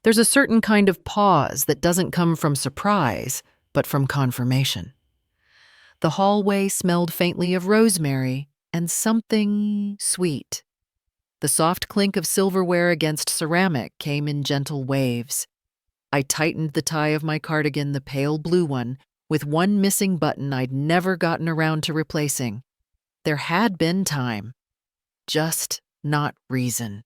There's a certain kind of pause that doesn't come from surprise, but from confirmation. The hallway smelled faintly of rosemary and something sweet. The soft clink of silverware against ceramic came in gentle waves. I tightened the tie of my cardigan, the pale blue one, with one missing button I'd never gotten around to replacing. There had been time, just not reason.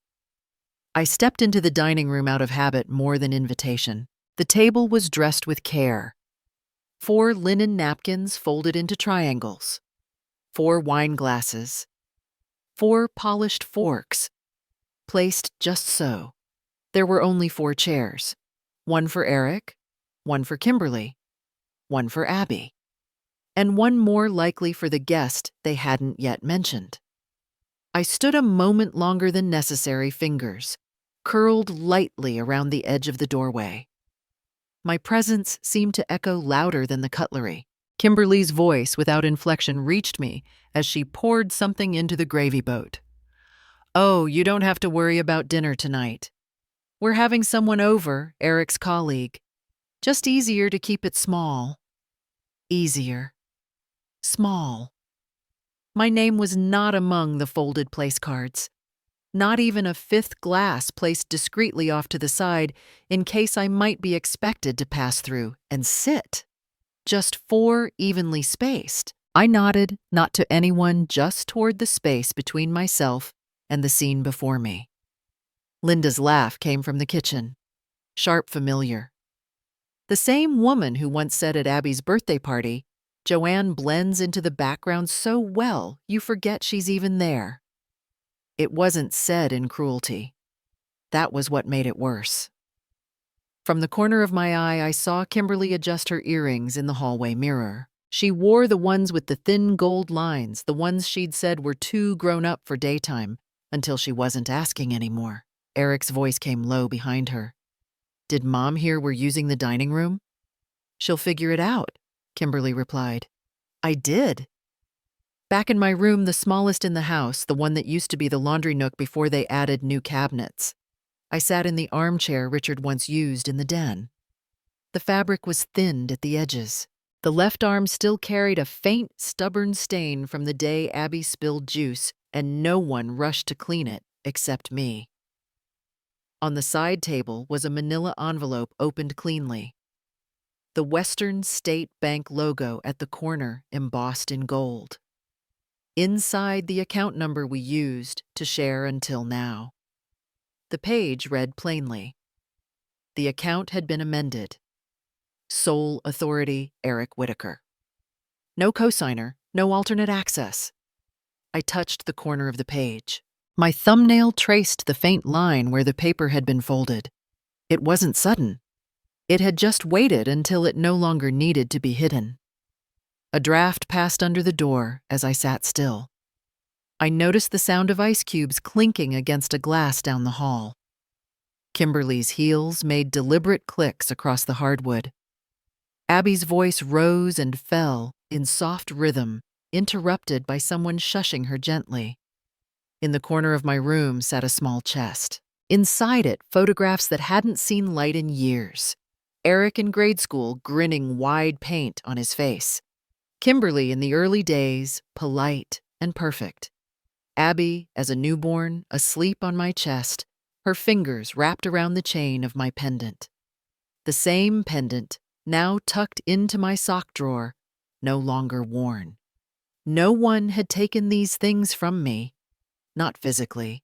I stepped into the dining room out of habit more than invitation. The table was dressed with care. 4 linen napkins folded into triangles, 4 wine glasses, 4 polished forks, placed just so. There were only 4 chairs, 1 for Eric, 1 for Kimberly, 1 for Abby, and 1 more likely for the guest they hadn't yet mentioned. I stood a moment longer than necessary, fingers curled lightly around the edge of the doorway. My presence seemed to echo louder than the cutlery. Kimberly's voice, without inflection, reached me as she poured something into the gravy boat. "Oh, you don't have to worry about dinner tonight. We're having someone over, Eric's colleague. Just easier to keep it small." Easier. Small. My name was not among the folded place cards. Not even a 5th glass placed discreetly off to the side in case I might be expected to pass through and sit. Just 4 evenly spaced. I nodded, not to anyone, just toward the space between myself and the scene before me. Linda's laugh came from the kitchen. Sharp, familiar. The same woman who once said at Abby's birthday party, "Joanne blends into the background so well, you forget she's even there." It wasn't said in cruelty. That was what made it worse. From the corner of my eye, I saw Kimberly adjust her earrings in the hallway mirror. She wore the ones with the thin gold lines, the ones she'd said were too grown up for daytime, until she wasn't asking anymore. Eric's voice came low behind her. "Did Mom hear we're using the dining room?" "She'll figure it out," Kimberly replied. I did. Back in my room, the smallest in the house, the one that used to be the laundry nook before they added new cabinets, I sat in the armchair Richard once used in the den. The fabric was thinned at the edges. The left arm still carried a faint, stubborn stain from the day Abby spilled juice, and no one rushed to clean it except me. On the side table was a manila envelope opened cleanly. The Western State Bank logo at the corner embossed in gold. Inside, the account number we used to share until now. The page read plainly. The account had been amended. Sole authority, Eric Whitaker. No cosigner, no alternate access. I touched the corner of the page. My thumbnail traced the faint line where the paper had been folded. It wasn't sudden. It had just waited until it no longer needed to be hidden. A draft passed under the door as I sat still. I noticed the sound of ice cubes clinking against a glass down the hall. Kimberly's heels made deliberate clicks across the hardwood. Abby's voice rose and fell in soft rhythm, interrupted by someone shushing her gently. In the corner of my room sat a small chest. Inside it, photographs that hadn't seen light in years. Eric in grade school, grinning wide paint on his face. Kimberly in the early days, polite and perfect. Abby, as a newborn, asleep on my chest, her fingers wrapped around the chain of my pendant. The same pendant, now tucked into my sock drawer, no longer worn. No one had taken these things from me, not physically.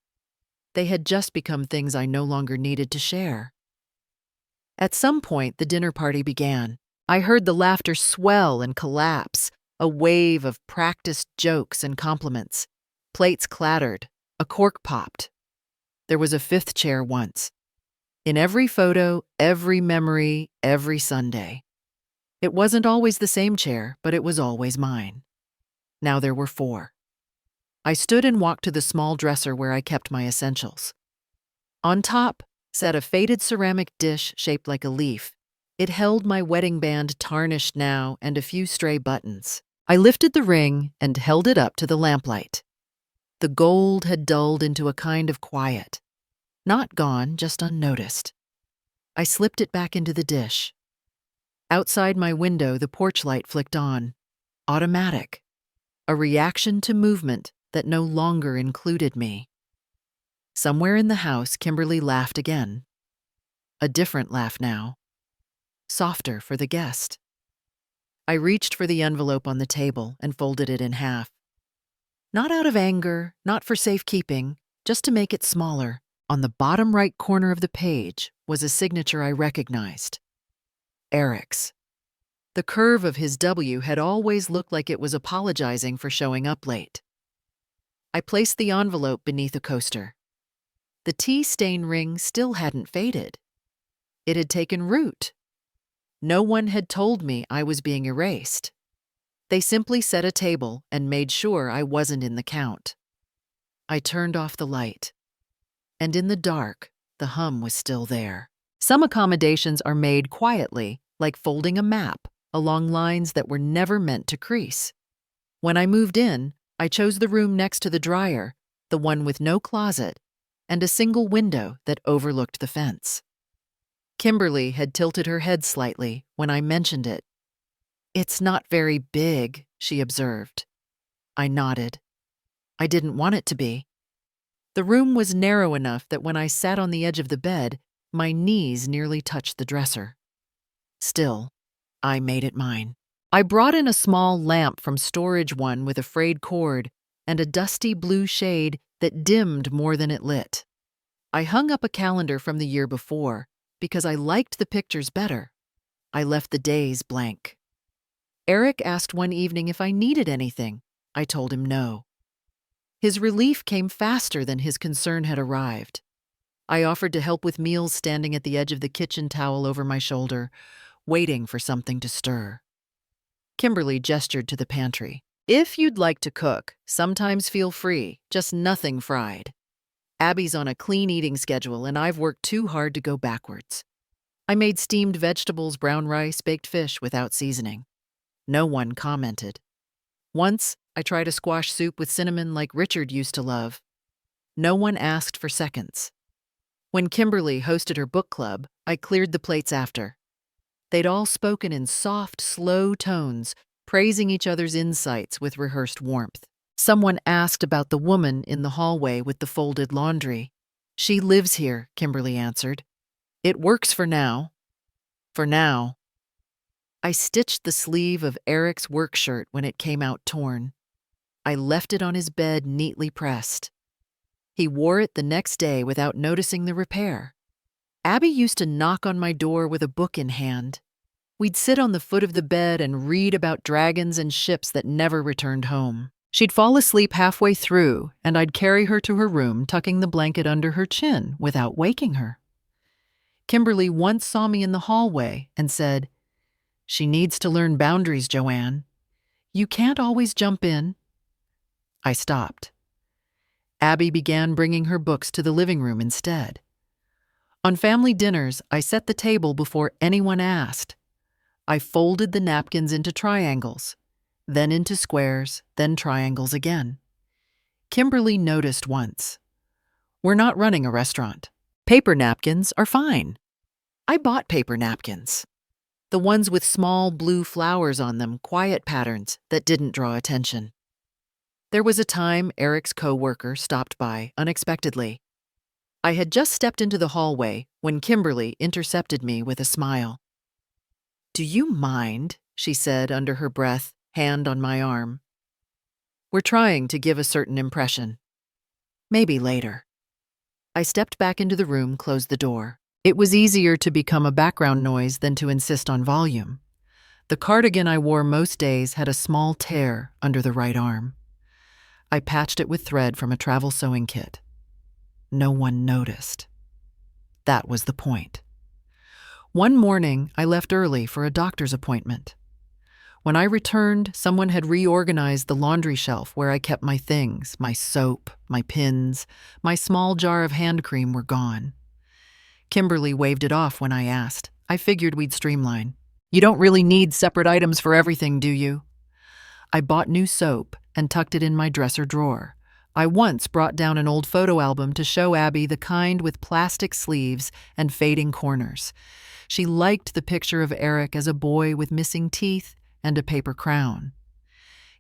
They had just become things I no longer needed to share. At some point, the dinner party began. I heard the laughter swell and collapse, a wave of practiced jokes and compliments. Plates clattered, a cork popped. There was a 5th chair once. In every photo, every memory, every Sunday. It wasn't always the same chair, but it was always mine. Now there were 4. I stood and walked to the small dresser where I kept my essentials. On top sat a faded ceramic dish shaped like a leaf. It held my wedding band, tarnished now, and a few stray buttons. I lifted the ring and held it up to the lamplight. The gold had dulled into a kind of quiet. Not gone, just unnoticed. I slipped it back into the dish. Outside my window, the porch light flicked on. Automatic. A reaction to movement that no longer included me. Somewhere in the house, Kimberly laughed again. A different laugh now. Softer for the guest. I reached for the envelope on the table and folded it in half. Not out of anger, not for safekeeping, just to make it smaller. On the bottom right corner of the page was a signature I recognized. Eric's. The curve of his W had always looked like it was apologizing for showing up late. I placed the envelope beneath a coaster. The tea stain ring still hadn't faded. It had taken root. No one had told me I was being erased. They simply set a table and made sure I wasn't in the count. I turned off the light. And in the dark, the hum was still there. Some accommodations are made quietly, like folding a map, along lines that were never meant to crease. When I moved in, I chose the room next to the dryer, the one with no closet, and a single window that overlooked the fence. Kimberly had tilted her head slightly when I mentioned it. "It's not very big," she observed. I nodded. I didn't want it to be. The room was narrow enough that when I sat on the edge of the bed, my knees nearly touched the dresser. Still, I made it mine. I brought in a small lamp from storage one with a frayed cord and a dusty blue shade that dimmed more than it lit. I hung up a calendar from the year before because I liked the pictures better. I left the days blank. Eric asked one evening if I needed anything. I told him no. His relief came faster than his concern had arrived. I offered to help with meals standing at the edge of the kitchen towel over my shoulder, waiting for something to stir. Kimberly gestured to the pantry. "If you'd like to cook, sometimes feel free, just nothing fried. Abby's on a clean eating schedule and I've worked too hard to go backwards." I made steamed vegetables, brown rice, baked fish without seasoning. No one commented. Once, I tried a squash soup with cinnamon like Richard used to love. No one asked for seconds. When Kimberly hosted her book club, I cleared the plates after. They'd all spoken in soft, slow tones, praising each other's insights with rehearsed warmth. Someone asked about the woman in the hallway with the folded laundry. "She lives here," Kimberly answered. "It works for now." For now. I stitched the sleeve of Eric's work shirt when it came out torn. I left it on his bed neatly pressed. He wore it the next day without noticing the repair. Abby used to knock on my door with a book in hand. We'd sit on the foot of the bed and read about dragons and ships that never returned home. She'd fall asleep halfway through, and I'd carry her to her room, tucking the blanket under her chin without waking her. Kimberly once saw me in the hallway and said, "She needs to learn boundaries, Joanne. You can't always jump in." I stopped. Abby began bringing her books to the living room instead. On family dinners, I set the table before anyone asked. I folded the napkins into triangles, then into squares, then triangles again. Kimberly noticed once. "We're not running a restaurant. Paper napkins are fine." I bought paper napkins. The ones with small blue flowers on them, quiet patterns that didn't draw attention. There was a time Eric's co-worker stopped by unexpectedly. I had just stepped into the hallway when Kimberly intercepted me with a smile. "Do you mind?" she said under her breath, hand on my arm. "We're trying to give a certain impression. Maybe later." I stepped back into the room, closed the door. It was easier to become a background noise than to insist on volume. The cardigan I wore most days had a small tear under the right arm. I patched it with thread from a travel sewing kit. No one noticed. That was the point. One morning, I left early for a doctor's appointment. When I returned, someone had reorganized the laundry shelf where I kept my things. My soap, my pins, my small jar of hand cream were gone. Kimberly waved it off when I asked. I figured we'd streamline. "You don't really need separate items for everything, do you?" I bought new soap and tucked it in my dresser drawer, I once brought down an old photo album to show Abby, the kind with plastic sleeves and fading corners. She liked the picture of Eric as a boy with missing teeth and a paper crown.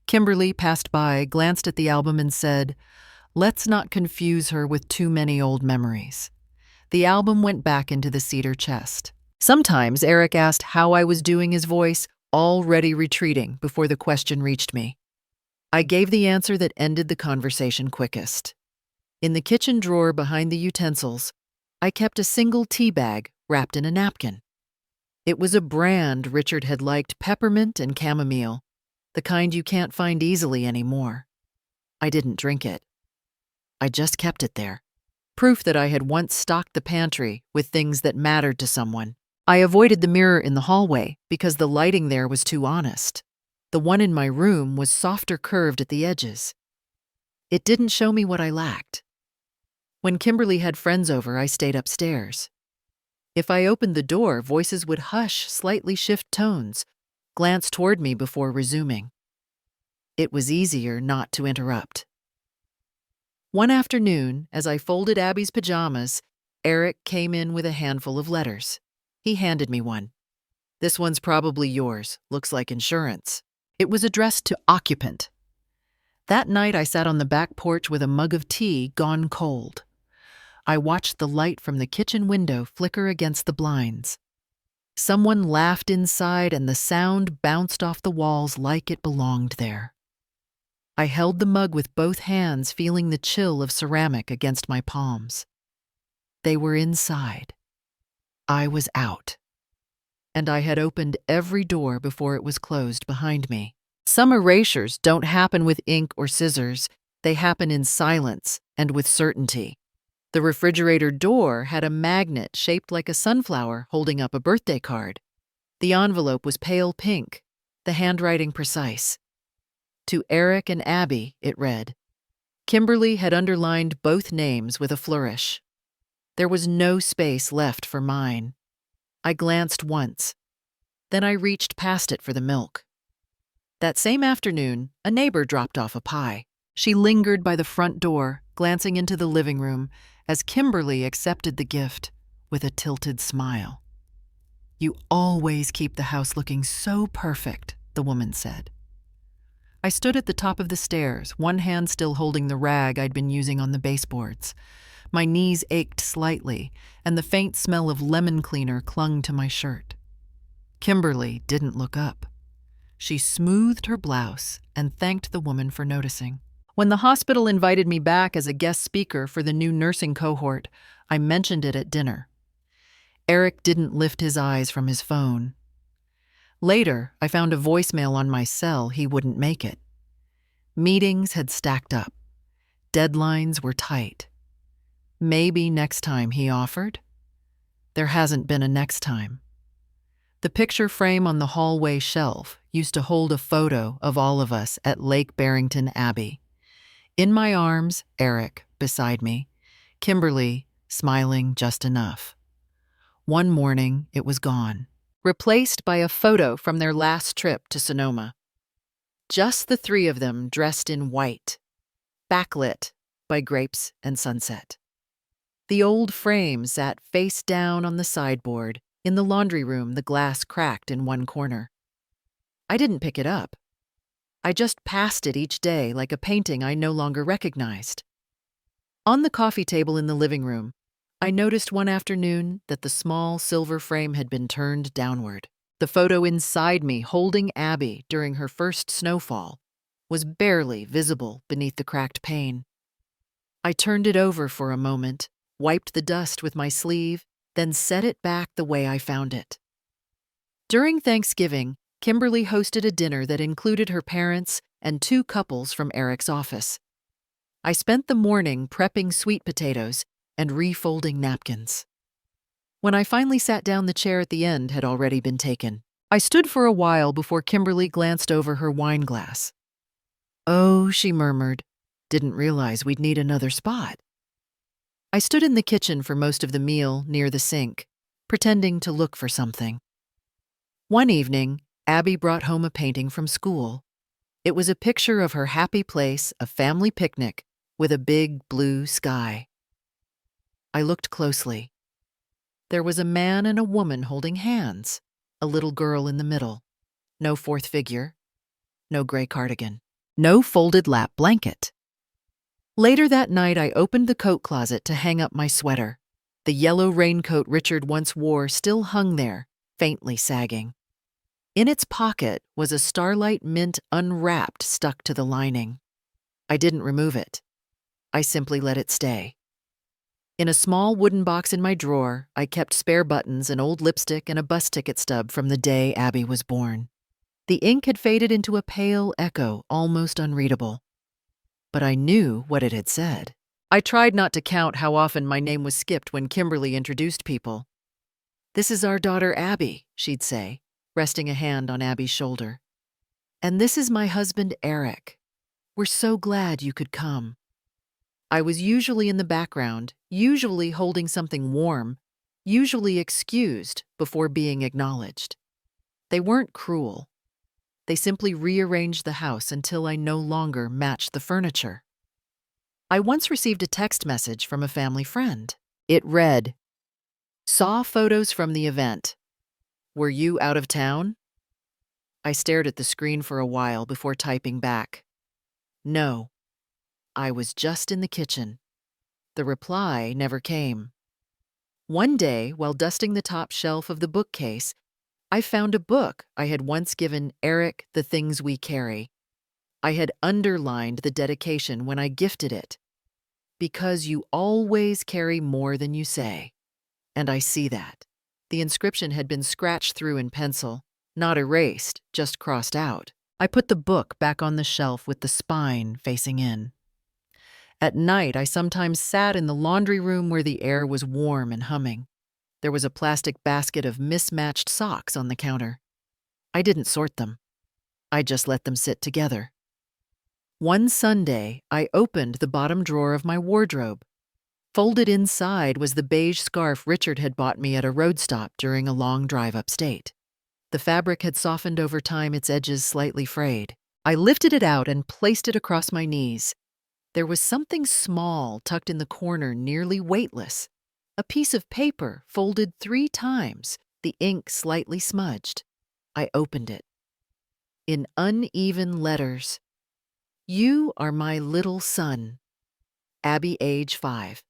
Kimberly passed by, glanced at the album and said, "Let's not confuse her with too many old memories." The album went back into the cedar chest. Sometimes Eric asked how I was doing, his voice already retreating before the question reached me. I gave the answer that ended the conversation quickest. In the kitchen drawer behind the utensils, I kept a single tea bag wrapped in a napkin. It was a brand Richard had liked, peppermint and chamomile, the kind you can't find easily anymore. I didn't drink it. I just kept it there. Proof that I had once stocked the pantry with things that mattered to someone. I avoided the mirror in the hallway because the lighting there was too honest. The one in my room was softer curved at the edges. It didn't show me what I lacked. When Kimberly had friends over, I stayed upstairs. If I opened the door, voices would hush, slightly shift tones, glance toward me before resuming. It was easier not to interrupt. One afternoon, as I folded Abby's pajamas, Eric came in with a handful of letters. He handed me one. "This one's probably yours. Looks like insurance." It was addressed to occupant. That night I sat on the back porch with a mug of tea gone cold. I watched the light from the kitchen window flicker against the blinds. Someone laughed inside and the sound bounced off the walls like it belonged there. I held the mug with both hands, feeling the chill of ceramic against my palms. They were inside. I was out. And I had opened every door before it was closed behind me. Some erasures don't happen with ink or scissors. They happen in silence and with certainty. The refrigerator door had a magnet shaped like a sunflower holding up a birthday card. The envelope was pale pink, the handwriting precise. To Eric and Abby, it read. Kimberly had underlined both names with a flourish. There was no space left for mine. I glanced once. Then I reached past it for the milk. That same afternoon, a neighbor dropped off a pie. She lingered by the front door, glancing into the living room, as Kimberly accepted the gift with a tilted smile. "You always keep the house looking so perfect," the woman said. I stood at the top of the stairs, one hand still holding the rag I'd been using on the baseboards. My knees ached slightly, and the faint smell of lemon cleaner clung to my shirt. Kimberly didn't look up. She smoothed her blouse and thanked the woman for noticing. When the hospital invited me back as a guest speaker for the new nursing cohort, I mentioned it at dinner. Eric didn't lift his eyes from his phone. Later, I found a voicemail on my cell he wouldn't make it. Meetings had stacked up. Deadlines were tight. Maybe next time, he offered. There hasn't been a next time. The picture frame on the hallway shelf used to hold a photo of all of us at Lake Barrington Abbey. In my arms, Eric beside me, Kimberly smiling just enough. One morning, it was gone, replaced by a photo from their last trip to Sonoma. Just the three of them dressed in white, backlit by grapes and sunset. The old frame sat face down on the sideboard. In the laundry room, the glass cracked in one corner. I didn't pick it up. I just passed it each day like a painting I no longer recognized. On the coffee table in the living room, I noticed one afternoon that the small silver frame had been turned downward. The photo inside me holding Abby during her first snowfall was barely visible beneath the cracked pane. I turned it over for a moment, wiped the dust with my sleeve, then set it back the way I found it. During Thanksgiving, Kimberly hosted a dinner that included her parents and two couples from Eric's office. I spent the morning prepping sweet potatoes and refolding napkins. When I finally sat down, the chair at the end had already been taken. I stood for a while before Kimberly glanced over her wine glass. "Oh," she murmured, "didn't realize we'd need another spot." I stood in the kitchen for most of the meal near the sink, pretending to look for something. One evening, Abby brought home a painting from school. It was a picture of her happy place, a family picnic, with a big blue sky. I looked closely. There was a man and a woman holding hands, a little girl in the middle. No fourth figure, no gray cardigan, no folded lap blanket. Later that night, I opened the coat closet to hang up my sweater. The yellow raincoat Richard once wore still hung there, faintly sagging. In its pocket was a Starlight mint unwrapped stuck to the lining. I didn't remove it. I simply let it stay. In a small wooden box in my drawer, I kept spare buttons, an old lipstick, and a bus ticket stub from the day Abby was born. The ink had faded into a pale echo, almost unreadable. But I knew what it had said. I tried not to count how often my name was skipped when Kimberly introduced people. "This is our daughter Abby," she'd say, resting a hand on Abby's shoulder. "And this is my husband Eric. We're so glad you could come." I was usually in the background, usually holding something warm, usually excused before being acknowledged. They weren't cruel. They simply rearranged the house until I no longer matched the furniture. I once received a text message from a family friend. It read, "Saw photos from the event. Were you out of town?" I stared at the screen for a while before typing back, "No, I was just in the kitchen." The reply never came. One day, while dusting the top shelf of the bookcase, I found a book I had once given Eric, "The Things We Carry." I had underlined the dedication when I gifted it. "Because you always carry more than you say." And I see that. The inscription had been scratched through in pencil, not erased, just crossed out. I put the book back on the shelf with the spine facing in. At night, I sometimes sat in the laundry room where the air was warm and humming. There was a plastic basket of mismatched socks on the counter. I didn't sort them. I just let them sit together. One Sunday, I opened the bottom drawer of my wardrobe. Folded inside was the beige scarf Richard had bought me at a road stop during a long drive upstate. The fabric had softened over time, its edges slightly frayed. I lifted it out and placed it across my knees. There was something small tucked in the corner, nearly weightless. A piece of paper folded 3 times, the ink slightly smudged. I opened it. In uneven letters, "You are my little son. Abby, age 5.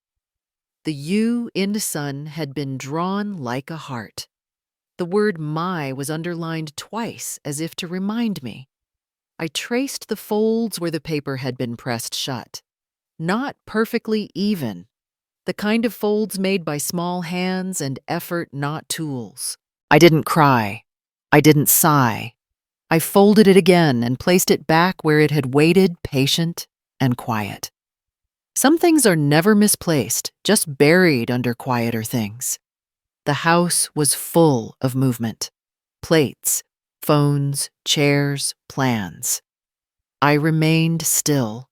The U in son had been drawn like a heart. The word "my" was underlined twice, as if to remind me. I traced the folds where the paper had been pressed shut. Not perfectly even. The kind of folds made by small hands and effort, not tools. I didn't cry. I didn't sigh. I folded it again and placed it back where it had waited, patient and quiet. Some things are never misplaced, just buried under quieter things. The house was full of movement. Plates, phones, chairs, plans. I remained still,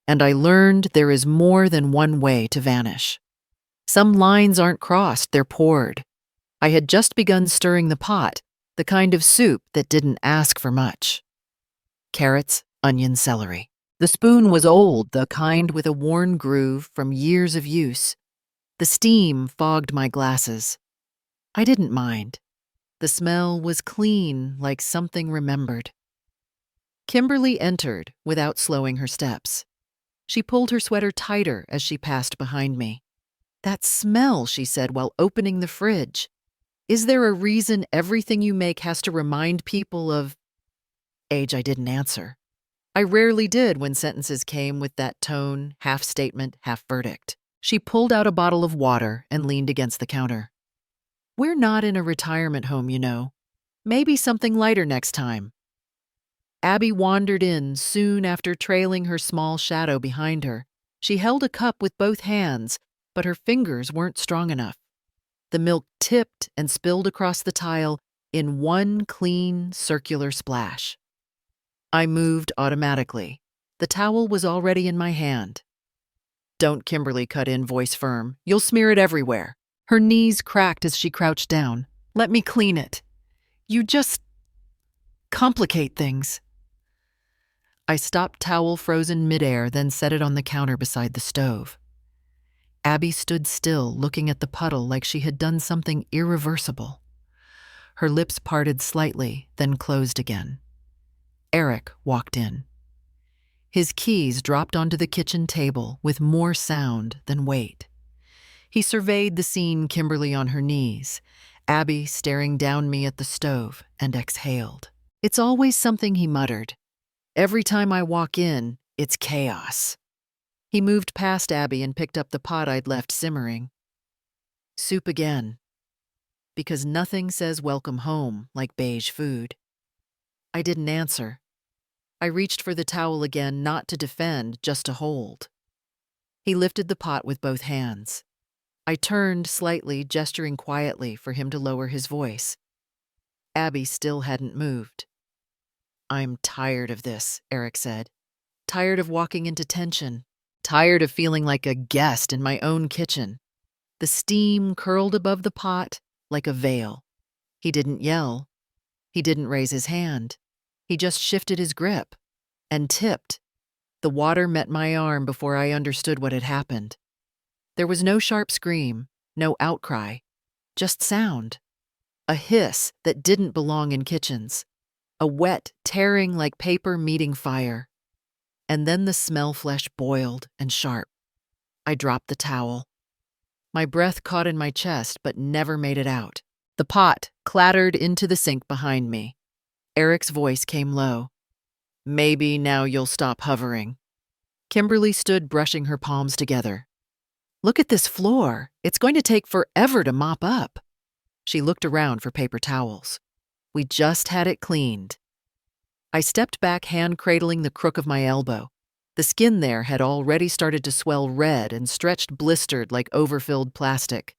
and I learned there is more than one way to vanish. Some lines aren't crossed, they're poured. I had just begun stirring the pot, the kind of soup that didn't ask for much. Carrots, onion, celery. The spoon was old, the kind with a worn groove from years of use. The steam fogged my glasses. I didn't mind. The smell was clean, like something remembered. Kimberly entered without slowing her steps. She pulled her sweater tighter as she passed behind me. "That smell," she said while opening the fridge. "Is there a reason everything you make has to remind people of—" Age? I didn't answer. I rarely did when sentences came with that tone, half statement, half verdict. She pulled out a bottle of water and leaned against the counter. "We're not in a retirement home, you know. Maybe something lighter next time." Abby wandered in soon after, trailing her small shadow behind her. She held a cup with both hands, but her fingers weren't strong enough. The milk tipped and spilled across the tile in one clean, circular splash. I moved automatically. The towel was already in my hand. "Don't," Kimberly cut in, voice firm. "You'll smear it everywhere." Her knees cracked as she crouched down. "Let me clean it. You just complicate things." I stopped towel frozen midair, then set it on the counter beside the stove. Abby stood still, looking at the puddle like she had done something irreversible. Her lips parted slightly, then closed again. Eric walked in. His keys dropped onto the kitchen table with more sound than weight. He surveyed the scene, Kimberly on her knees, Abby staring down me at the stove, and exhaled. "It's always something," he muttered. "Every time I walk in, it's chaos." He moved past Abby and picked up the pot I'd left simmering. Soup again. Because nothing says welcome home like beige food. I didn't answer. I reached for the towel again, not to defend, just to hold. He lifted the pot with both hands. I turned slightly, gesturing quietly for him to lower his voice. Abby still hadn't moved. "I'm tired of this," Eric said. "Tired of walking into tension. Tired of feeling like a guest in my own kitchen." The steam curled above the pot like a veil. He didn't yell. He didn't raise his hand. He just shifted his grip and tipped. The water met my arm before I understood what had happened. There was no sharp scream, no outcry, just sound. A hiss that didn't belong in kitchens. A wet tearing like paper meeting fire. And then the smell flesh boiled and sharp. I dropped the towel. My breath caught in my chest but never made it out. The pot clattered into the sink behind me. Eric's voice came low. "Maybe now you'll stop hovering." Kimberly stood brushing her palms together. "Look at this floor. It's going to take forever to mop up." She looked around for paper towels. "We just had it cleaned." I stepped back, hand cradling the crook of my elbow. The skin there had already started to swell red and stretched blistered like overfilled plastic.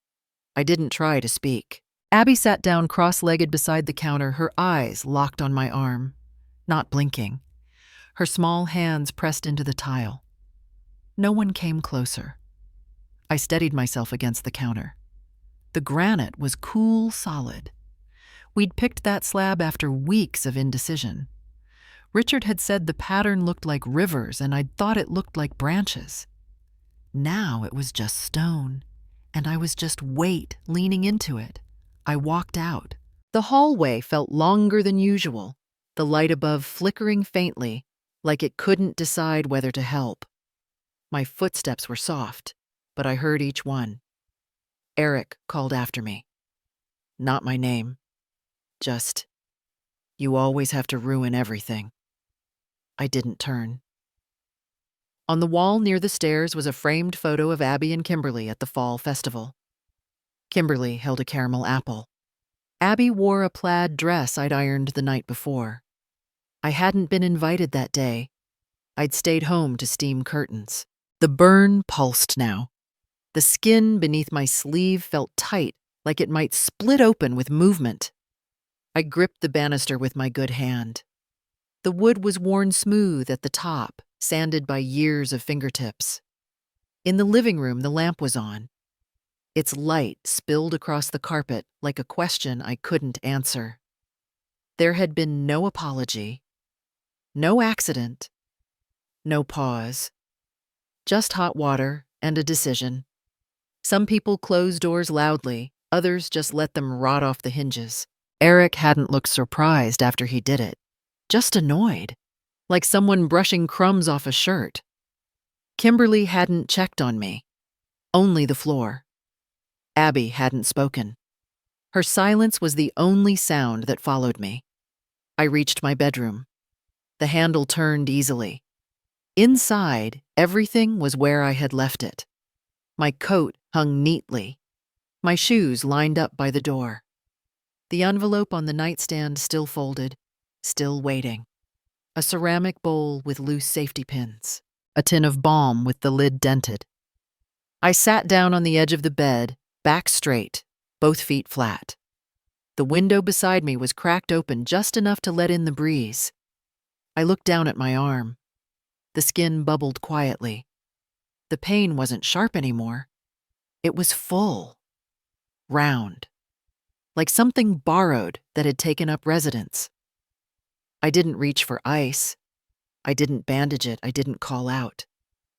I didn't try to speak. Abby sat down cross-legged beside the counter, her eyes locked on my arm, not blinking. Her small hands pressed into the tile. No one came closer. I steadied myself against the counter. The granite was cool, solid. We'd picked that slab after weeks of indecision. Richard had said the pattern looked like rivers, and I'd thought it looked like branches. Now it was just stone, and I was just weight leaning into it. I walked out. The hallway felt longer than usual, the light above flickering faintly, like it couldn't decide whether to help. My footsteps were soft, but I heard each one. Eric called after me. Not my name. Just, "You always have to ruin everything." I didn't turn. On the wall near the stairs was a framed photo of Abby and Kimberly at the fall festival. Kimberly held a caramel apple. Abby wore a plaid dress I'd ironed the night before. I hadn't been invited that day. I'd stayed home to steam curtains. The burn pulsed now. The skin beneath my sleeve felt tight, like it might split open with movement. I gripped the banister with my good hand. The wood was worn smooth at the top, sanded by years of fingertips. In the living room, the lamp was on. Its light spilled across the carpet like a question I couldn't answer. There had been no apology, no accident, no pause. Just hot water and a decision. Some people close doors loudly, others just let them rot off the hinges. Eric hadn't looked surprised after he did it, just annoyed, like someone brushing crumbs off a shirt. Kimberly hadn't checked on me, only the floor. Abby hadn't spoken. Her silence was the only sound that followed me. I reached my bedroom. The handle turned easily. Inside, everything was where I had left it. My coat hung neatly. My shoes lined up by the door. The envelope on the nightstand still folded, still waiting. A ceramic bowl with loose safety pins. A tin of balm with the lid dented. I sat down on the edge of the bed, back straight, both feet flat. The window beside me was cracked open just enough to let in the breeze. I looked down at my arm. The skin bubbled quietly. The pain wasn't sharp anymore. It was full, round, like something borrowed that had taken up residence. I didn't reach for ice. I didn't bandage it, I didn't call out.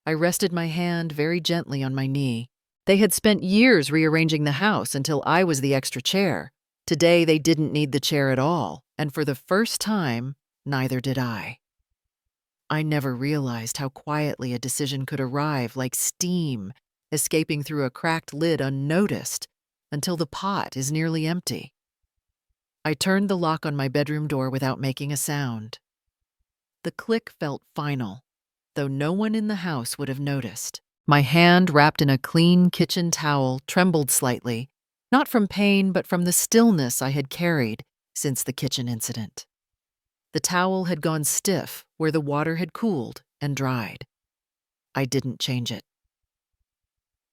I rested my hand very gently on my knee. They had spent years rearranging the house until I was the extra chair. Today they didn't need the chair at all, and for the first time, neither did I. I never realized how quietly a decision could arrive like steam, escaping through a cracked lid unnoticed until the pot is nearly empty. I turned the lock on my bedroom door without making a sound. The click felt final, though no one in the house would have noticed. My hand, wrapped in a clean kitchen towel, trembled slightly, not from pain but from the stillness I had carried since the kitchen incident. The towel had gone stiff where the water had cooled and dried. I didn't change it.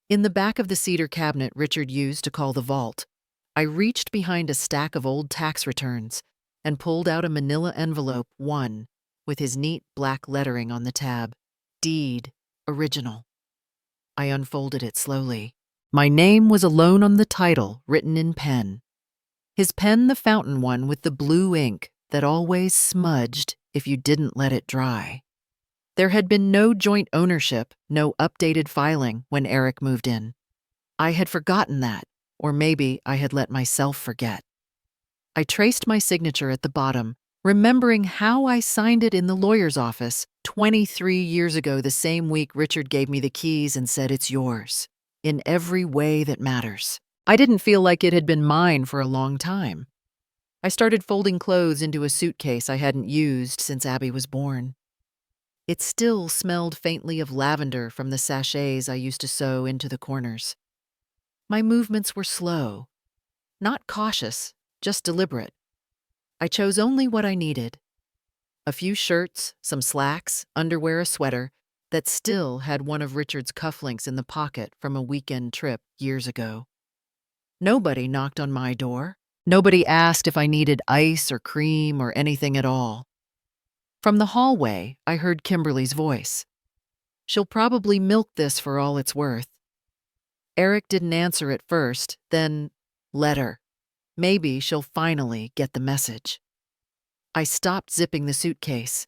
In the back of the cedar cabinet Richard used to call the vault, I reached behind a stack of old tax returns and pulled out a manila envelope, one, with his neat black lettering on the tab, Deed, Original. I unfolded it slowly. My name was alone on the title, written in pen. His pen, the fountain one with the blue ink that always smudged if you didn't let it dry. There had been no joint ownership, no updated filing when Eric moved in. I had forgotten that, or maybe I had let myself forget. I traced my signature at the bottom, remembering how I signed it in the lawyer's office 23 years ago, the same week Richard gave me the keys and said, "It's yours, in every way that matters." I didn't feel like it had been mine for a long time. I started folding clothes into a suitcase I hadn't used since Abby was born. It still smelled faintly of lavender from the sachets I used to sew into the corners. My movements were slow, not cautious, just deliberate. I chose only what I needed. A few shirts, some slacks, underwear, a sweater that still had one of Richard's cufflinks in the pocket from a weekend trip years ago. Nobody knocked on my door. Nobody asked if I needed ice or cream or anything at all. From the hallway, I heard Kimberly's voice. "She'll probably milk this for all it's worth." Eric didn't answer at first, then, "Let her. Maybe she'll finally get the message." I stopped zipping the suitcase.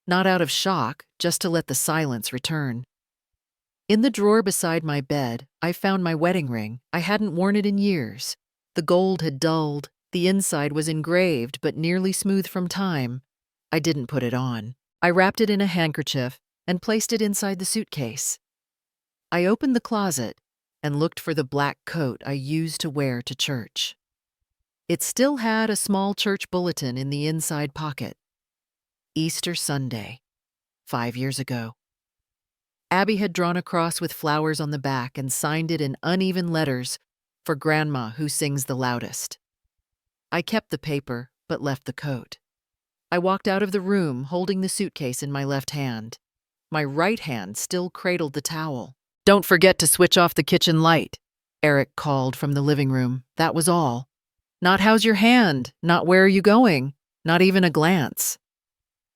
Not out of shock, just to let the silence return. In the drawer beside my bed, I found my wedding ring. I hadn't worn it in years. The gold had dulled, the inside was engraved but nearly smooth from time. I didn't put it on. I wrapped it in a handkerchief and placed it inside the suitcase. I opened the closet and looked for the black coat I used to wear to church. It still had a small church bulletin in the inside pocket. Easter Sunday, 5 years ago. Abby had drawn a cross with flowers on the back and signed it in uneven letters, "For Grandma who sings the loudest." I kept the paper, but left the coat. I walked out of the room holding the suitcase in my left hand. My right hand still cradled the towel. "Don't forget to switch off the kitchen light," Eric called from the living room. That was all. Not "How's your hand?" Not "Where are you going?" Not even a glance.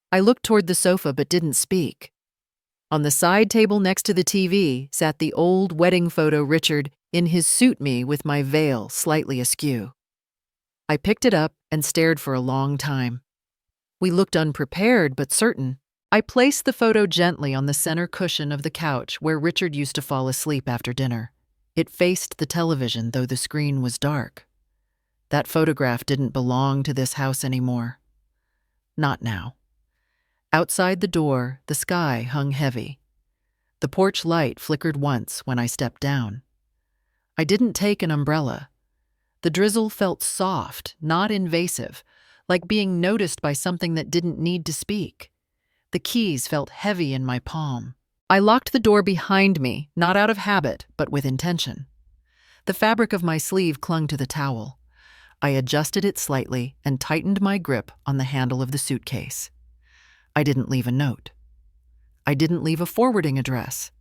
I looked toward the sofa but didn't speak. On the side table next to the TV sat the old wedding photo Richard in his suit, me with my veil slightly askew. I picked it up and stared for a long time. We looked unprepared but certain. I placed the photo gently on the center cushion of the couch where Richard used to fall asleep after dinner. It faced the television, though the screen was dark. That photograph didn't belong to this house anymore. Not now. Outside the door, the sky hung heavy. The porch light flickered once when I stepped down. I didn't take an umbrella. The drizzle felt soft, not invasive, like being noticed by something that didn't need to speak. The keys felt heavy in my palm. I locked the door behind me, not out of habit, but with intention. The fabric of my sleeve clung to the towel. I adjusted it slightly and tightened my grip on the handle of the suitcase. I didn't leave a note. I didn't leave a forwarding address.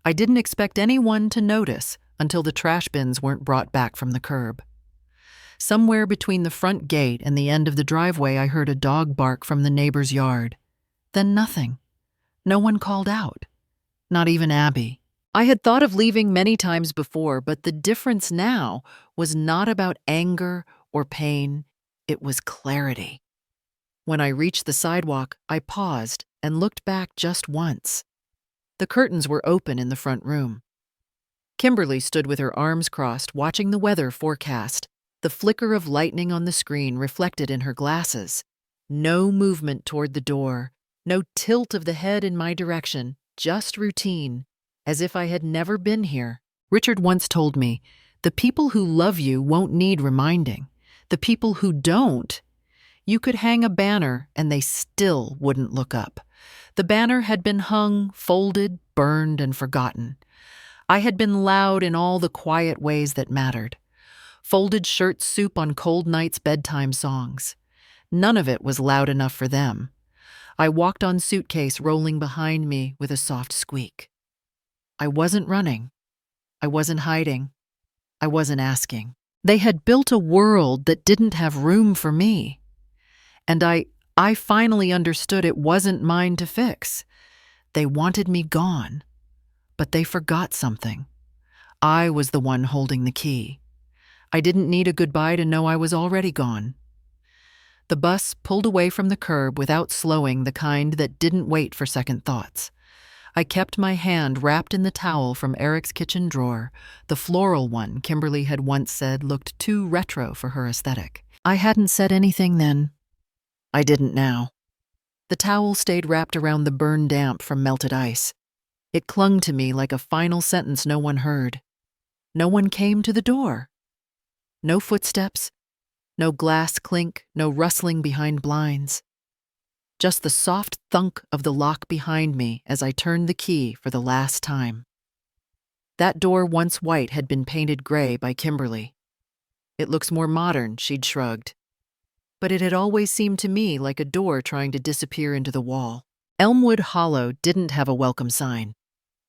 I didn't expect anyone to notice until the trash bins weren't brought back from the curb. Somewhere between the front gate and the end of the driveway, I heard a dog bark from the neighbor's yard. Then nothing. No one called out. Not even Abby. I had thought of leaving many times before, but the difference now was not about anger or pain. It was clarity. When I reached the sidewalk, I paused and looked back just once. The curtains were open in the front room. Kimberly stood with her arms crossed, watching the weather forecast, the flicker of lightning on the screen reflected in her glasses. No movement toward the door, no tilt of the head in my direction, just routine, as if I had never been here. Richard once told me, "The people who love you won't need reminding. The people who don't, you could hang a banner and they still wouldn't look up." The banner had been hung, folded, burned, and forgotten. I had been loud in all the quiet ways that mattered. Folded shirt soup on cold nights' bedtime songs. None of it was loud enough for them. I walked on suitcase rolling behind me with a soft squeak. I wasn't running. I wasn't hiding. I wasn't asking. They had built a world that didn't have room for me. And I finally understood it wasn't mine to fix. They wanted me gone. But they forgot something. I was the one holding the key. I didn't need a goodbye to know I was already gone. The bus pulled away from the curb without slowing, the kind that didn't wait for second thoughts. I kept my hand wrapped in the towel from Eric's kitchen drawer, the floral one Kimberly had once said looked too retro for her aesthetic. I hadn't said anything then. I didn't now. The towel stayed wrapped around the burn damp from melted ice. It clung to me like a final sentence no one heard. No one came to the door. No footsteps, no glass clink, no rustling behind blinds. Just the soft thunk of the lock behind me as I turned the key for the last time. That door, once white, had been painted gray by Kimberly. "It looks more modern," she'd shrugged. But it had always seemed to me like a door trying to disappear into the wall. Elmwood Hollow didn't have a welcome sign.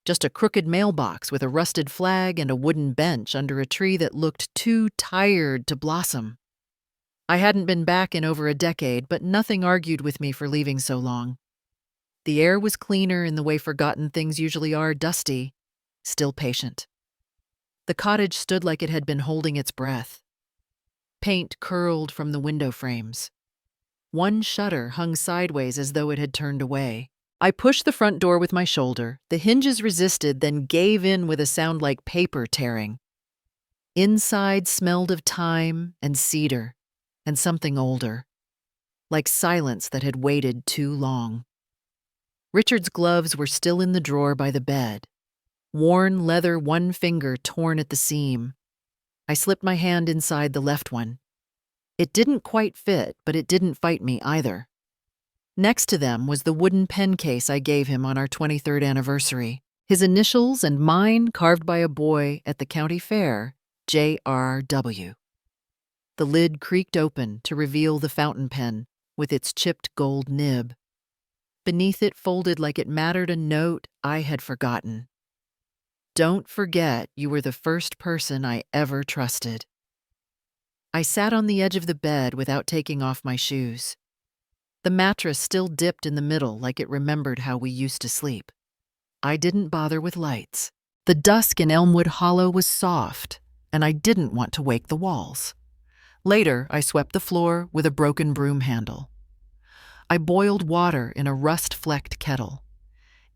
Just a crooked mailbox with a rusted flag and a wooden bench under a tree that looked too tired to blossom. I hadn't been back in over a decade, but nothing argued with me for leaving so long. The air was cleaner in the way forgotten things usually are, dusty, still patient. The cottage stood like it had been holding its breath. Paint curled from the window frames. One shutter hung sideways as though it had turned away. I pushed the front door with my shoulder. The hinges resisted, then gave in with a sound like paper tearing. Inside smelled of thyme and cedar, and something older, like silence that had waited too long. Richard's gloves were still in the drawer by the bed. Worn leather, one finger torn at the seam. I slipped my hand inside the left one. It didn't quite fit, but it didn't fight me either. Next to them was the wooden pen case I gave him on our 23rd anniversary. His initials and mine carved by a boy at the county fair, J.R.W. The lid creaked open to reveal the fountain pen with its chipped gold nib. Beneath it, folded like it mattered, a note I had forgotten. "Don't forget you were the first person I ever trusted." I sat on the edge of the bed without taking off my shoes. The mattress still dipped in the middle like it remembered how we used to sleep. I didn't bother with lights. The dusk in Elmwood Hollow was soft, and I didn't want to wake the walls. Later, I swept the floor with a broken broom handle. I boiled water in a rust-flecked kettle.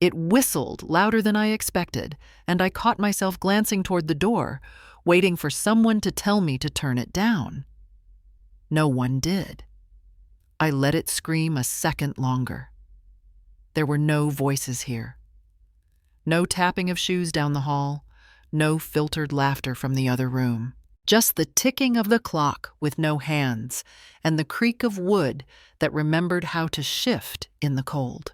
It whistled louder than I expected, and I caught myself glancing toward the door, waiting for someone to tell me to turn it down. No one did. I let it scream a second longer. There were no voices here. No tapping of shoes down the hall, no filtered laughter from the other room. Just the ticking of the clock with no hands, and the creak of wood that remembered how to shift in the cold.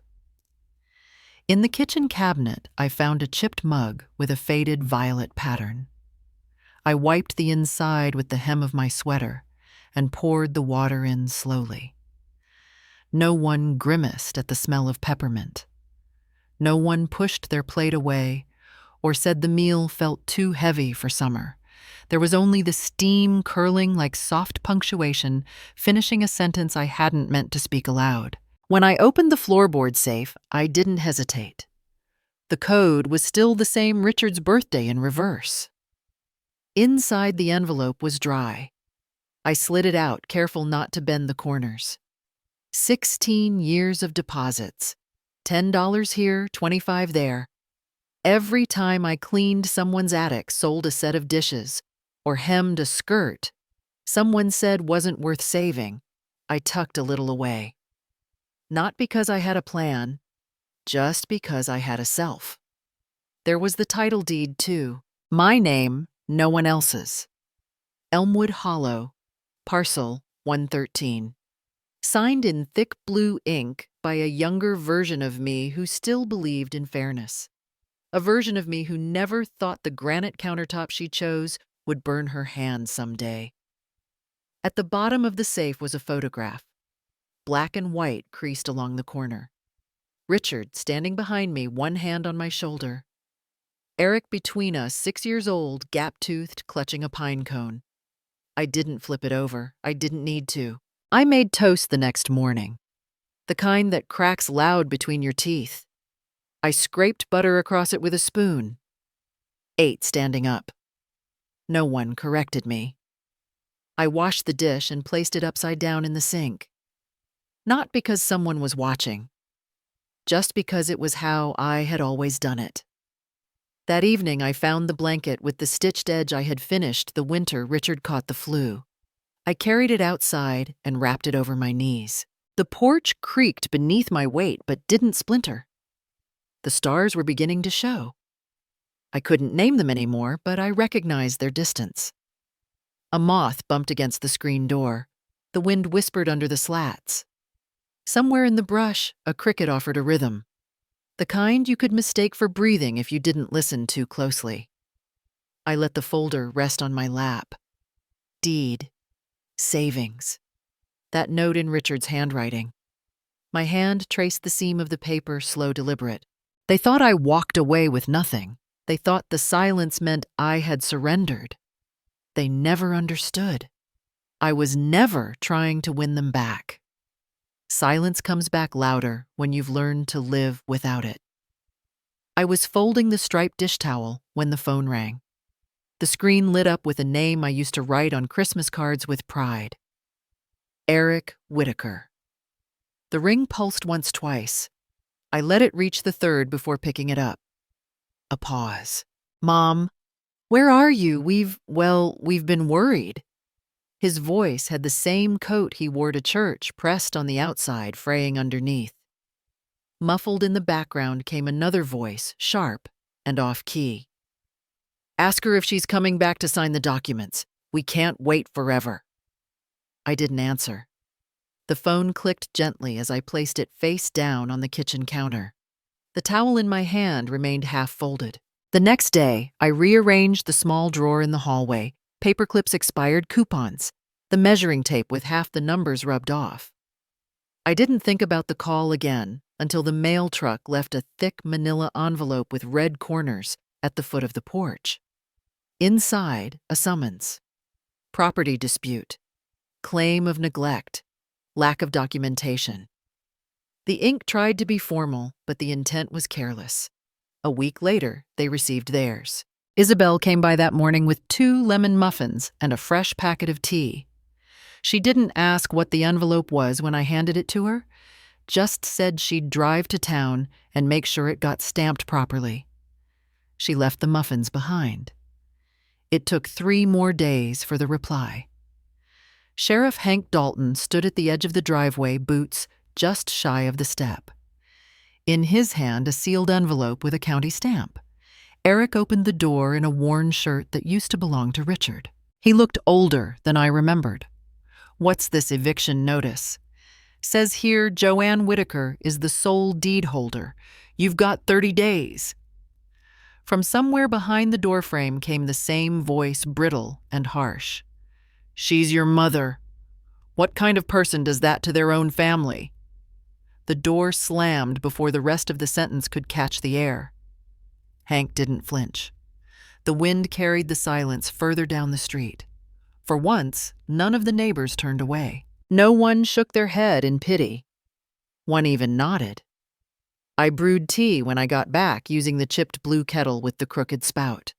In the kitchen cabinet, I found a chipped mug with a faded violet pattern. I wiped the inside with the hem of my sweater and poured the water in slowly. No one grimaced at the smell of peppermint. No one pushed their plate away or said the meal felt too heavy for summer. There was only the steam curling like soft punctuation, finishing a sentence I hadn't meant to speak aloud. When I opened the floorboard safe, I didn't hesitate. The code was still the same, Richard's birthday in reverse. Inside the envelope was dry. I slid it out, careful not to bend the corners. 16 years of deposits. $10 here, 25 there. Every time I cleaned someone's attic, sold a set of dishes, or hemmed a skirt someone said wasn't worth saving, I tucked a little away. Not because I had a plan, just because I had a self. There was the title deed, too. My name, no one else's. Elmwood Hollow, parcel 113. Signed in thick blue ink by a younger version of me who still believed in fairness. A version of me who never thought the granite countertop she chose would burn her hand someday. At the bottom of the safe was a photograph, black and white creased along the corner. Richard standing behind me, one hand on my shoulder. Eric between us, 6 years old, gap-toothed, clutching a pine cone. I didn't flip it over. I didn't need to. I made toast the next morning, the kind that cracks loud between your teeth. I scraped butter across it with a spoon. Ate standing up. No one corrected me. I washed the dish and placed it upside down in the sink. Not because someone was watching, just because it was how I had always done it. That evening, I found the blanket with the stitched edge I had finished the winter Richard caught the flu. I carried it outside and wrapped it over my knees. The porch creaked beneath my weight but didn't splinter. The stars were beginning to show. I couldn't name them anymore, but I recognized their distance. A moth bumped against the screen door. The wind whispered under the slats. Somewhere in the brush, a cricket offered a rhythm. The kind you could mistake for breathing if you didn't listen too closely. I let the folder rest on my lap. Deed. Savings. That note in Richard's handwriting. My hand traced the seam of the paper, slow, deliberate. They thought I walked away with nothing. They thought the silence meant I had surrendered. They never understood. I was never trying to win them back. Silence comes back louder when you've learned to live without it. I was folding the striped dish towel when the phone rang. The screen lit up with a name I used to write on Christmas cards with pride. Eric Whitaker. The ring pulsed once, twice. I let it reach the third before picking it up. A pause. Mom, where are you? We've been worried. His voice had the same coat he wore to church, pressed on the outside, fraying underneath. Muffled in the background came another voice, sharp and off-key. Ask her if she's coming back to sign the documents. We can't wait forever. I didn't answer. The phone clicked gently as I placed it face down on the kitchen counter. The towel in my hand remained half-folded. The next day, I rearranged the small drawer in the hallway, paperclips, expired coupons, the measuring tape with half the numbers rubbed off. I didn't think about the call again until the mail truck left a thick manila envelope with red corners at the foot of the porch. Inside, a summons. Property dispute. Claim of neglect. Lack of documentation. The ink tried to be formal, but the intent was careless. A week later, they received theirs. Isabel came by that morning with 2 lemon muffins and a fresh packet of tea. She didn't ask what the envelope was when I handed it to her, just said she'd drive to town and make sure it got stamped properly. She left the muffins behind. It took 3 more days for the reply. Sheriff Hank Dalton stood at the edge of the driveway, boots just shy of the step. In his hand, a sealed envelope with a county stamp. Eric opened the door in a worn shirt that used to belong to Richard. He looked older than I remembered. What's this eviction notice? Says here Joanne Whitaker is the sole deed holder. You've got 30 days. From somewhere behind the doorframe came the same voice, brittle and harsh. She's your mother. What kind of person does that to their own family? The door slammed before the rest of the sentence could catch the air. Hank didn't flinch. The wind carried the silence further down the street. For once, none of the neighbors turned away. No one shook their head in pity. One even nodded. I brewed tea when I got back using the chipped blue kettle with the crooked spout.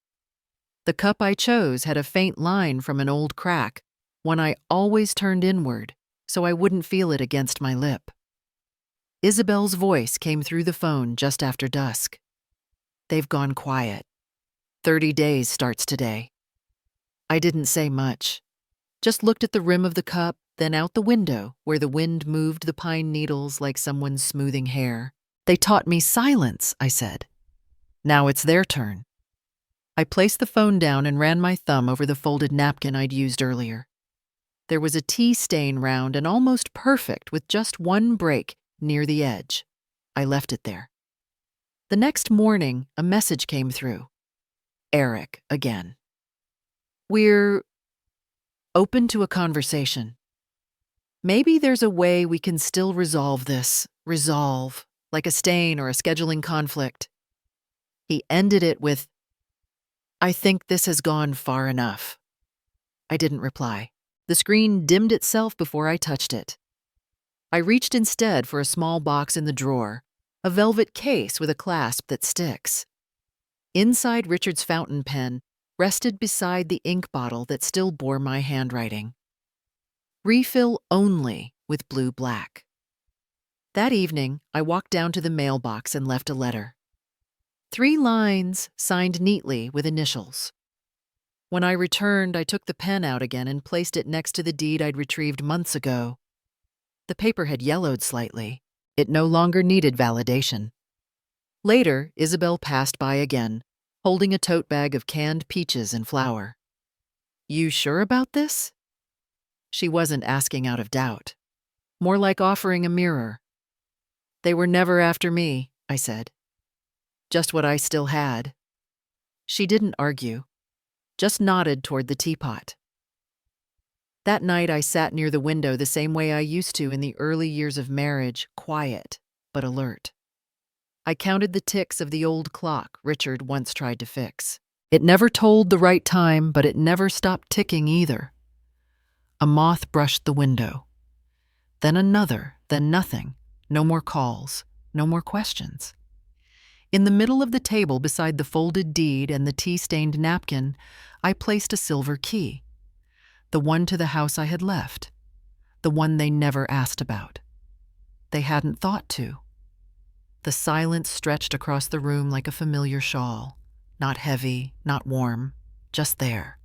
The cup I chose had a faint line from an old crack, one I always turned inward, so I wouldn't feel it against my lip. Isabel's voice came through the phone just after dusk. They've gone quiet. 30 days starts today. I didn't say much. Just looked at the rim of the cup, then out the window where the wind moved the pine needles like someone smoothing hair. They taught me silence, I said. Now it's their turn. I placed the phone down and ran my thumb over the folded napkin I'd used earlier. There was a tea stain round and almost perfect with just one break near the edge. I left it there. The next morning, a message came through. Eric again. We're open to a conversation. Maybe there's a way we can still resolve this. Resolve, like a stain or a scheduling conflict. He ended it with, I think this has gone far enough. I didn't reply. The screen dimmed itself before I touched it. I reached instead for a small box in the drawer, a velvet case with a clasp that sticks. Inside Richard's fountain pen rested beside the ink bottle that still bore my handwriting. Refill only with blue-black. That evening, I walked down to the mailbox and left a letter. 3 lines signed neatly with initials. When I returned, I took the pen out again and placed it next to the deed I'd retrieved months ago. The paper had yellowed slightly. It no longer needed validation. Later, Isabel passed by again, holding a tote bag of canned peaches and flour. You sure about this? She wasn't asking out of doubt. More like offering a mirror. They were never after me, I said. Just what I still had. She didn't argue, just nodded toward the teapot. That night I sat near the window the same way I used to in the early years of marriage, quiet but alert. I counted the ticks of the old clock Richard once tried to fix. It never told the right time, but it never stopped ticking either. A moth brushed the window. Then another, then nothing. No more calls, no more questions. In the middle of the table beside the folded deed and the tea-stained napkin, I placed a silver key. The one to the house I had left. The one they never asked about. They hadn't thought to. The silence stretched across the room like a familiar shawl. Not heavy, not warm, just there.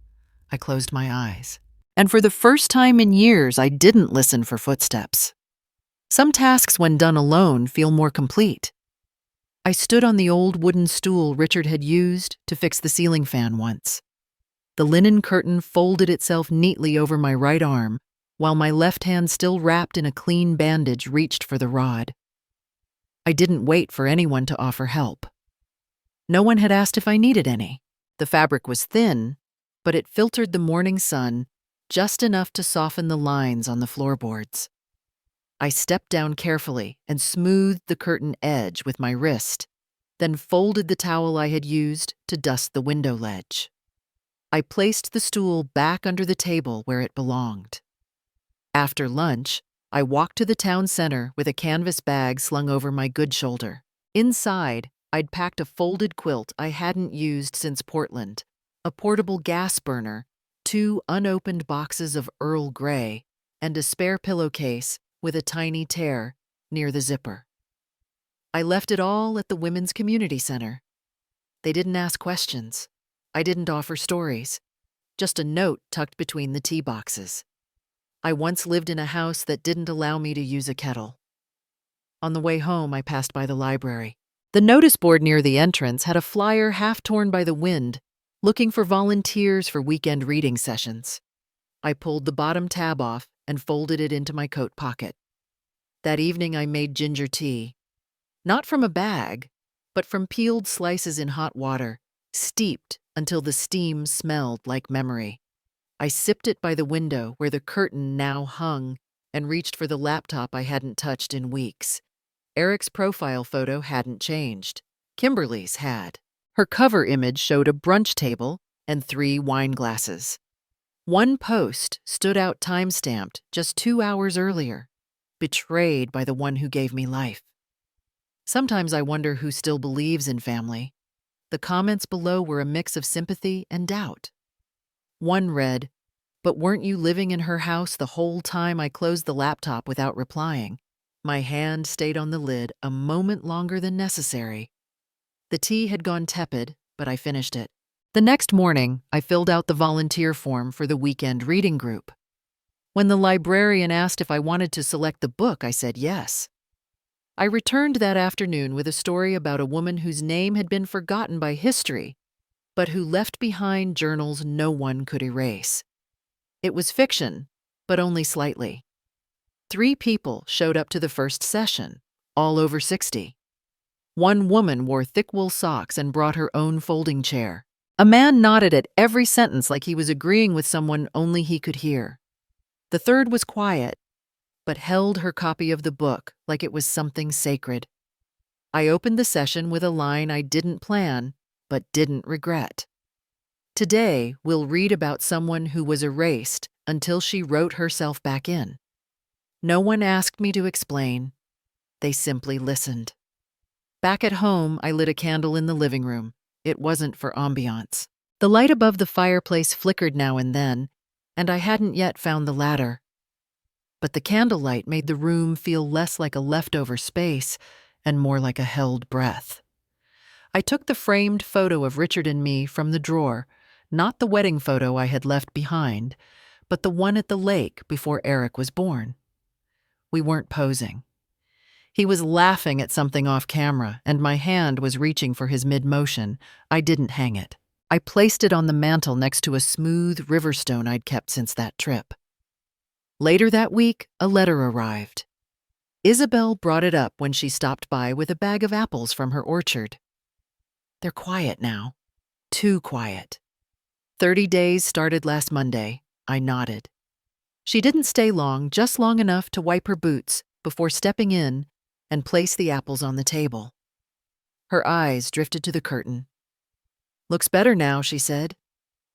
I closed my eyes. And for the first time in years, I didn't listen for footsteps. Some tasks, when done alone, feel more complete. I stood on the old wooden stool Richard had used to fix the ceiling fan once. The linen curtain folded itself neatly over my right arm, while my left hand, still wrapped in a clean bandage, reached for the rod. I didn't wait for anyone to offer help. No one had asked if I needed any. The fabric was thin, but it filtered the morning sun just enough to soften the lines on the floorboards. I stepped down carefully and smoothed the curtain edge with my wrist, then folded the towel I had used to dust the window ledge. I placed the stool back under the table where it belonged. After lunch, I walked to the town center with a canvas bag slung over my good shoulder. Inside, I'd packed a folded quilt I hadn't used since Portland, a portable gas burner, 2 unopened boxes of Earl Grey, and a spare pillowcase with a tiny tear near the zipper. I left it all at the Women's Community Center. They didn't ask questions. I didn't offer stories. Just a note tucked between the tea boxes. I once lived in a house that didn't allow me to use a kettle. On the way home, I passed by the library. The notice board near the entrance had a flyer half torn by the wind, looking for volunteers for weekend reading sessions. I pulled the bottom tab off and folded it into my coat pocket. That evening, I made ginger tea. Not from a bag, but from peeled slices in hot water, steeped until the steam smelled like memory. I sipped it by the window where the curtain now hung and reached for the laptop I hadn't touched in weeks. Eric's profile photo hadn't changed. Kimberly's had. Her cover image showed a brunch table and 3 wine glasses. One post stood out time-stamped just 2 hours earlier, betrayed by the one who gave me life. Sometimes I wonder who still believes in family. The comments below were a mix of sympathy and doubt. One read, But weren't you living in her house the whole time I closed the laptop without replying? My hand stayed on the lid a moment longer than necessary. The tea had gone tepid, but I finished it. The next morning, I filled out the volunteer form for the weekend reading group. When the librarian asked if I wanted to select the book, I said yes. I returned that afternoon with a story about a woman whose name had been forgotten by history, but who left behind journals no one could erase. It was fiction, but only slightly. 3 people showed up to the first session, all over 60. One woman wore thick wool socks and brought her own folding chair. A man nodded at every sentence like he was agreeing with someone only he could hear. The third was quiet, but held her copy of the book like it was something sacred. I opened the session with a line I didn't plan, but didn't regret. Today, we'll read about someone who was erased until she wrote herself back in. No one asked me to explain. They simply listened. Back at home, I lit a candle in the living room. It wasn't for ambiance. The light above the fireplace flickered now and then, and I hadn't yet found the ladder. But the candlelight made the room feel less like a leftover space and more like a held breath. I took the framed photo of Richard and me from the drawer, not the wedding photo I had left behind, but the one at the lake before Eric was born. We weren't posing. He was laughing at something off camera, and my hand was reaching for his mid-motion. I didn't hang it. I placed it on the mantel next to a smooth river stone I'd kept since that trip. Later that week, a letter arrived. Isabel brought it up when she stopped by with a bag of apples from her orchard. They're quiet now. Too quiet. 30 days started last Monday. I nodded. She didn't stay long, just long enough to wipe her boots before stepping in and place the apples on the table. Her eyes drifted to the curtain. "Looks better now," she said.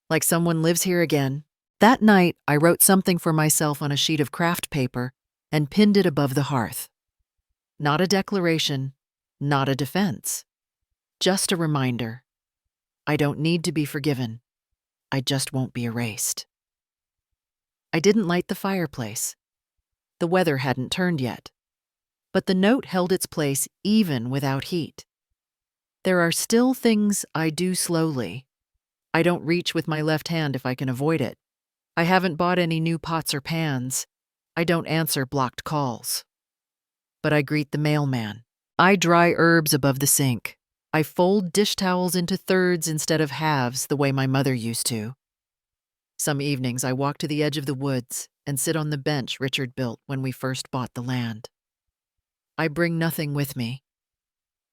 "Like someone lives here again." That night, I wrote something for myself on a sheet of craft paper and pinned it above the hearth. Not a declaration, not a defense. Just a reminder. I don't need to be forgiven. I just won't be erased. I didn't light the fireplace. The weather hadn't turned yet. But the note held its place even without heat. There are still things I do slowly. I don't reach with my left hand if I can avoid it. I haven't bought any new pots or pans. I don't answer blocked calls. But I greet the mailman. I dry herbs above the sink. I fold dish towels into thirds instead of halves the way my mother used to. Some evenings I walk to the edge of the woods and sit on the bench Richard built when we first bought the land. I bring nothing with me.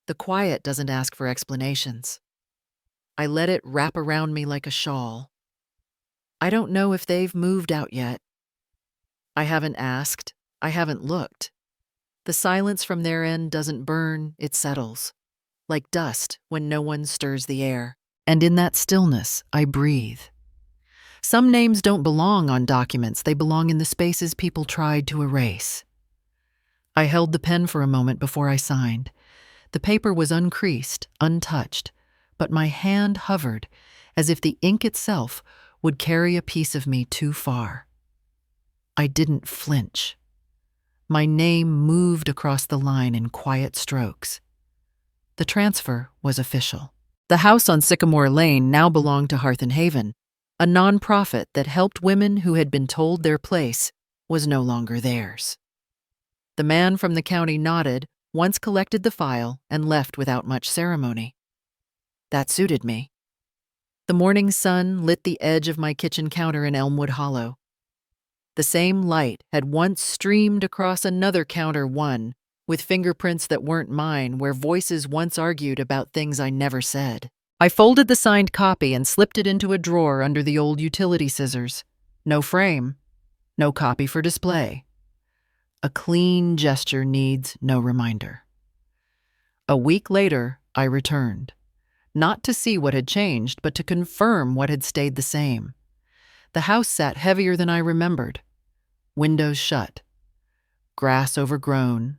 The quiet doesn't ask for explanations. I let it wrap around me like a shawl. I don't know if they've moved out yet. I haven't asked. I haven't looked. The silence from their end doesn't burn, it settles, like dust when no one stirs the air. And in that stillness, I breathe. Some names don't belong on documents, they belong in the spaces people tried to erase. I held the pen for a moment before I signed. The paper was uncreased, untouched, but my hand hovered as if the ink itself would carry a piece of me too far. I didn't flinch. My name moved across the line in quiet strokes. The transfer was official. The house on Sycamore Lane now belonged to Hearth and Haven, a nonprofit that helped women who had been told their place was no longer theirs. The man from the county nodded, once collected the file, and left without much ceremony. That suited me. The morning sun lit the edge of my kitchen counter in Elmwood Hollow. The same light had once streamed across another counter one, with fingerprints that weren't mine, where voices once argued about things I never said. I folded the signed copy and slipped it into a drawer under the old utility scissors. No frame, no copy for display. A clean gesture needs no reminder. A week later, I returned. Not to see what had changed, but to confirm what had stayed the same. The house sat heavier than I remembered. Windows shut. Grass overgrown.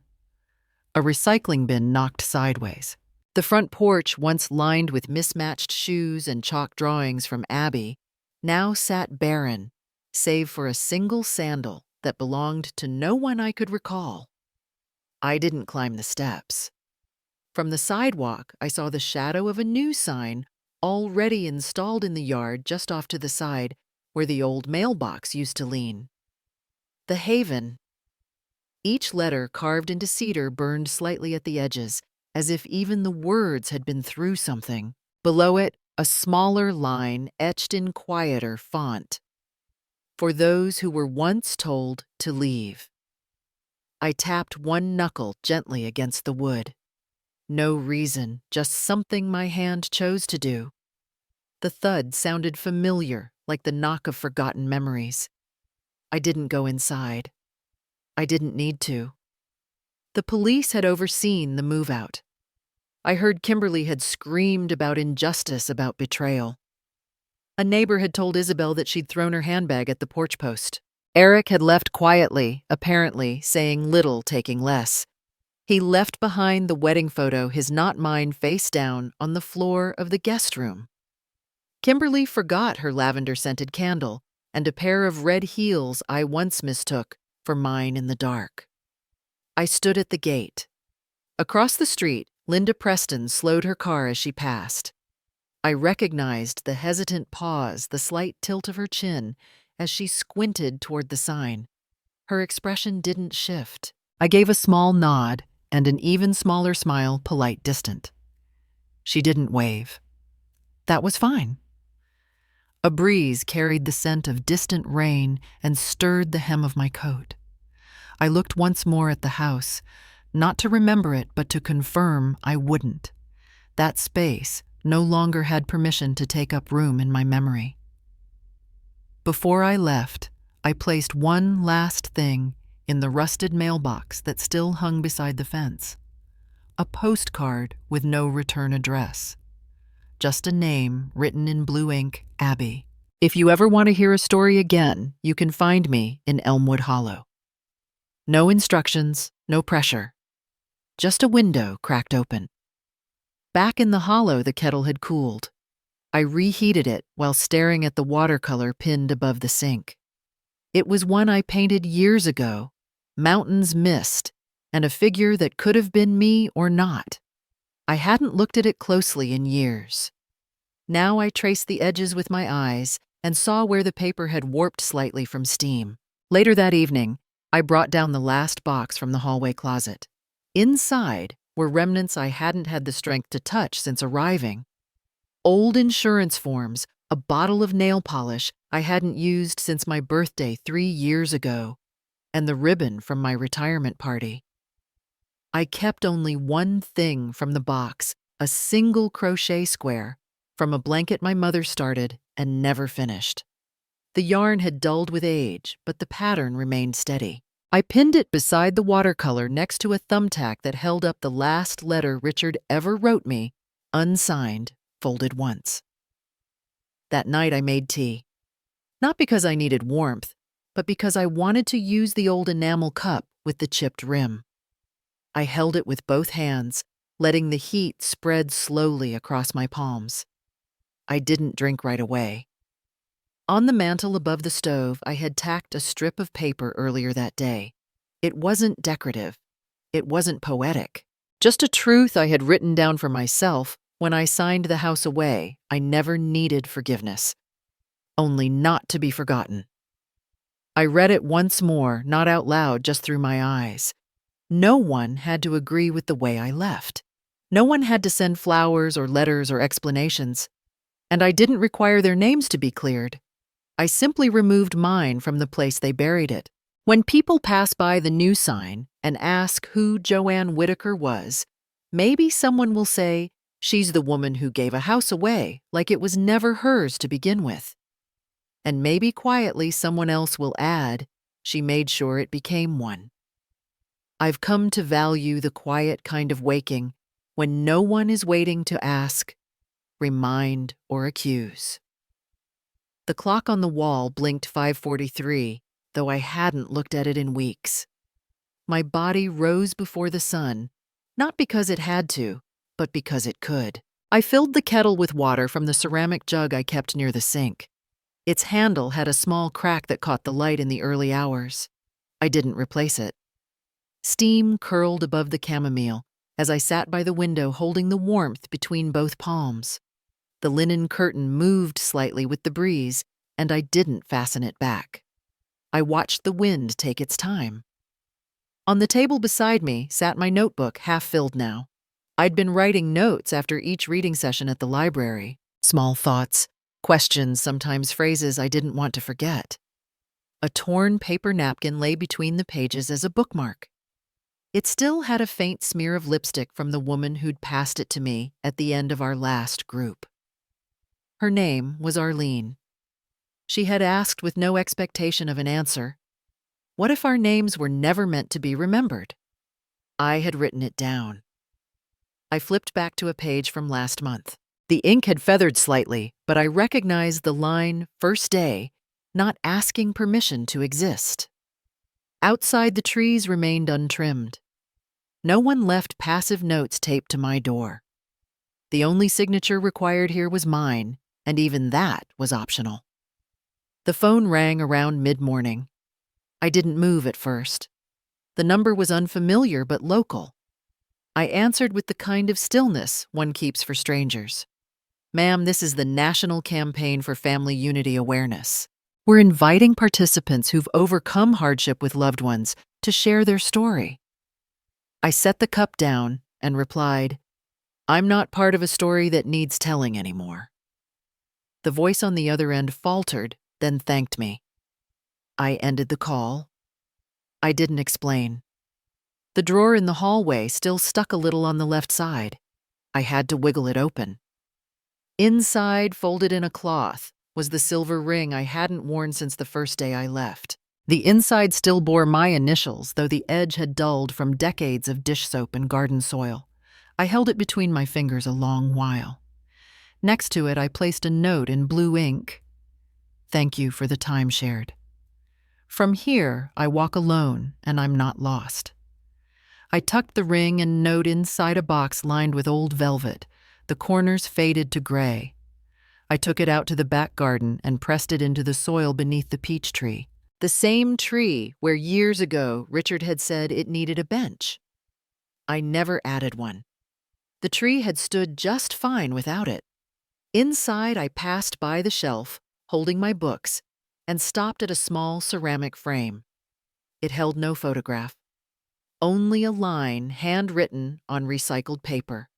A recycling bin knocked sideways. The front porch, once lined with mismatched shoes and chalk drawings from Abby, now sat barren, save for a single sandal that belonged to no one I could recall. I didn't climb the steps. From the sidewalk, I saw the shadow of a new sign already installed in the yard just off to the side where the old mailbox used to lean. The Haven. Each letter carved into cedar burned slightly at the edges, as if even the words had been through something. Below it, a smaller line etched in quieter font. For those who were once told to leave. I tapped one knuckle gently against the wood. No reason, just something my hand chose to do. The thud sounded familiar, like the knock of forgotten memories. I didn't go inside. I didn't need to. The police had overseen the move-out. I heard Kimberly had screamed about injustice, about betrayal. A neighbor had told Isabel that she'd thrown her handbag at the porch post. Eric had left quietly, apparently, saying little, taking less. He left behind the wedding photo, his not mine, face down on the floor of the guest room. Kimberly forgot her lavender-scented candle and a pair of red heels I once mistook for mine in the dark. I stood at the gate. Across the street, Linda Preston slowed her car as she passed. I recognized the hesitant pause, the slight tilt of her chin as she squinted toward the sign. Her expression didn't shift. I gave a small nod and an even smaller smile, polite, distant. She didn't wave. That was fine. A breeze carried the scent of distant rain and stirred the hem of my coat. I looked once more at the house, not to remember it, but to confirm I wouldn't. That space no longer had permission to take up room in my memory. Before I left, I placed one last thing in the rusted mailbox that still hung beside the fence. A postcard with no return address. Just a name written in blue ink, Abby. If you ever want to hear a story again, you can find me in Elmwood Hollow. No instructions, no pressure. Just a window cracked open. Back in the hollow, the kettle had cooled. I reheated it while staring at the watercolor pinned above the sink. It was one I painted years ago, mountains mist, and a figure that could have been me or not. I hadn't looked at it closely in years. Now I traced the edges with my eyes and saw where the paper had warped slightly from steam. Later that evening, I brought down the last box from the hallway closet. Inside were remnants I hadn't had the strength to touch since arriving. Old insurance forms, a bottle of nail polish I hadn't used since my birthday 3 years ago, and the ribbon from my retirement party. I kept only one thing from the box, a single crochet square from a blanket my mother started and never finished. The yarn had dulled with age, but the pattern remained steady. I pinned it beside the watercolor next to a thumbtack that held up the last letter Richard ever wrote me, unsigned, folded once. That night I made tea. Not because I needed warmth, but because I wanted to use the old enamel cup with the chipped rim. I held it with both hands, letting the heat spread slowly across my palms. I didn't drink right away. On the mantel above the stove, I had tacked a strip of paper earlier that day. It wasn't decorative. It wasn't poetic. Just a truth I had written down for myself when I signed the house away. I never needed forgiveness. Only not to be forgotten. I read it once more, not out loud, just through my eyes. No one had to agree with the way I left. No one had to send flowers or letters or explanations. And I didn't require their names to be cleared. I simply removed mine from the place they buried it. When people pass by the new sign and ask who Joanne Whitaker was, maybe someone will say, she's the woman who gave a house away like it was never hers to begin with. And maybe quietly someone else will add, she made sure it became one. I've come to value the quiet kind of waking when no one is waiting to ask, remind, or accuse. The clock on the wall blinked 5:43, though I hadn't looked at it in weeks. My body rose before the sun, not because it had to, but because it could. I filled the kettle with water from the ceramic jug I kept near the sink. Its handle had a small crack that caught the light in the early hours. I didn't replace it. Steam curled above the chamomile as I sat by the window holding the warmth between both palms. The linen curtain moved slightly with the breeze, and I didn't fasten it back. I watched the wind take its time. On the table beside me sat my notebook, half filled now. I'd been writing notes after each reading session at the library. Small thoughts, questions, sometimes phrases I didn't want to forget. A torn paper napkin lay between the pages as a bookmark. It still had a faint smear of lipstick from the woman who'd passed it to me at the end of our last group. Her name was Arlene. She had asked with no expectation of an answer. What if our names were never meant to be remembered? I had written it down. I flipped back to a page from last month. The ink had feathered slightly, but I recognized the line, "First day," not asking permission to exist. Outside, the trees remained untrimmed. No one left passive notes taped to my door. The only signature required here was mine, and even that was optional. The phone rang around mid-morning. I didn't move at first. The number was unfamiliar but local. I answered with the kind of stillness one keeps for strangers. "Ma'am, this is the National Campaign for Family Unity Awareness. We're inviting participants who've overcome hardship with loved ones to share their story." I set the cup down and replied, "I'm not part of a story that needs telling anymore." The voice on the other end faltered, then thanked me. I ended the call. I didn't explain. The drawer in the hallway still stuck a little on the left side. I had to wiggle it open. Inside, folded in a cloth, was the silver ring I hadn't worn since the first day I left. The inside still bore my initials, though the edge had dulled from decades of dish soap and garden soil. I held it between my fingers a long while. Next to it, I placed a note in blue ink. "Thank you for the time shared. From here, I walk alone, and I'm not lost." I tucked the ring and note inside a box lined with old velvet, the corners faded to gray. I took it out to the back garden and pressed it into the soil beneath the peach tree. The same tree where years ago Richard had said it needed a bench. I never added one. The tree had stood just fine without it. Inside, I passed by the shelf, holding my books, and stopped at a small ceramic frame. It held no photograph. Only a line handwritten on recycled paper.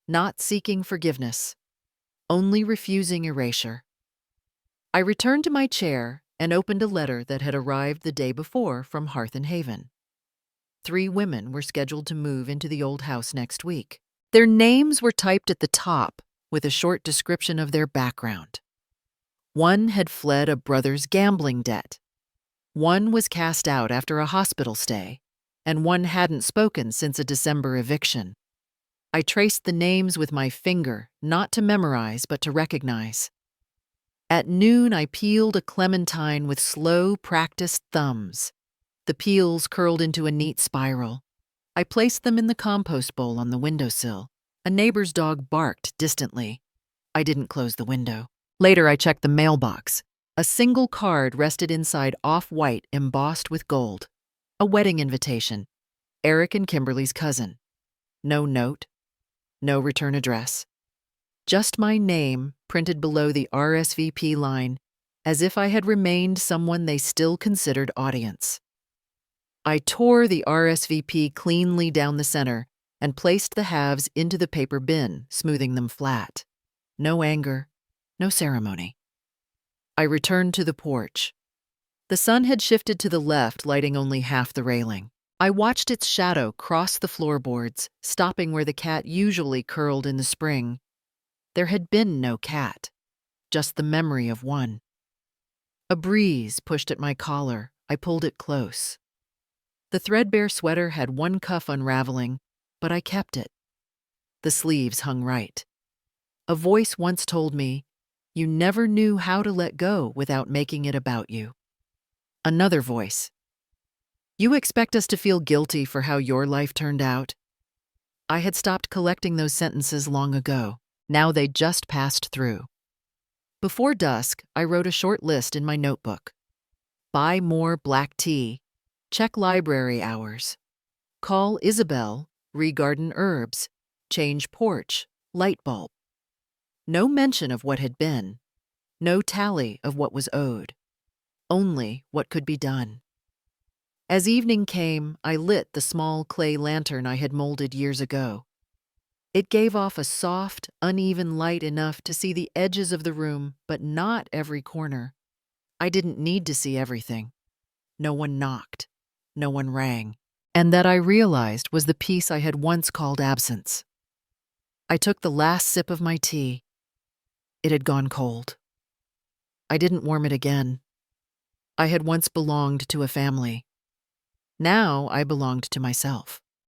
Not seeking forgiveness. Only refusing erasure. I returned to my chair and opened a letter that had arrived the day before from Hearth and Haven. 3 women were scheduled to move into the old house next week. Their names were typed at the top with a short description of their background. One had fled a brother's gambling debt. One was cast out after a hospital stay, and one hadn't spoken since a December eviction. I traced the names with my finger, not to memorize, but to recognize. At noon, I peeled a clementine with slow, practiced thumbs. The peels curled into a neat spiral. I placed them in the compost bowl on the windowsill. A neighbor's dog barked distantly. I didn't close the window. Later, I checked the mailbox. A single card rested inside off-white embossed with gold. A wedding invitation. Eric and Kimberly's cousin. No note. No return address. Just my name printed below the RSVP line, as if I had remained someone they still considered audience. I tore the RSVP cleanly down the center and placed the halves into the paper bin, smoothing them flat. No anger, no ceremony. I returned to the porch. The sun had shifted to the left, lighting only half the railing. I watched its shadow cross the floorboards, stopping where the cat usually curled in the spring. There had been no cat, just the memory of one. A breeze pushed at my collar. I pulled it close. The threadbare sweater had one cuff unraveling, but I kept it. The sleeves hung right. A voice once told me, "You never knew how to let go without making it about you." Another voice, "You expect us to feel guilty for how your life turned out?" I had stopped collecting those sentences long ago. Now they just passed through. Before dusk, I wrote a short list in my notebook. Buy more black tea. Check library hours. Call Isabel, re-garden herbs. Change porch, light bulb. No mention of what had been. No tally of what was owed. Only what could be done. As evening came, I lit the small clay lantern I had molded years ago. It gave off a soft, uneven light enough to see the edges of the room, but not every corner. I didn't need to see everything. No one knocked. No one rang. And that I realized was the peace I had once called absence. I took the last sip of my tea. It had gone cold. I didn't warm it again. I had once belonged to a family. Now I belonged to myself.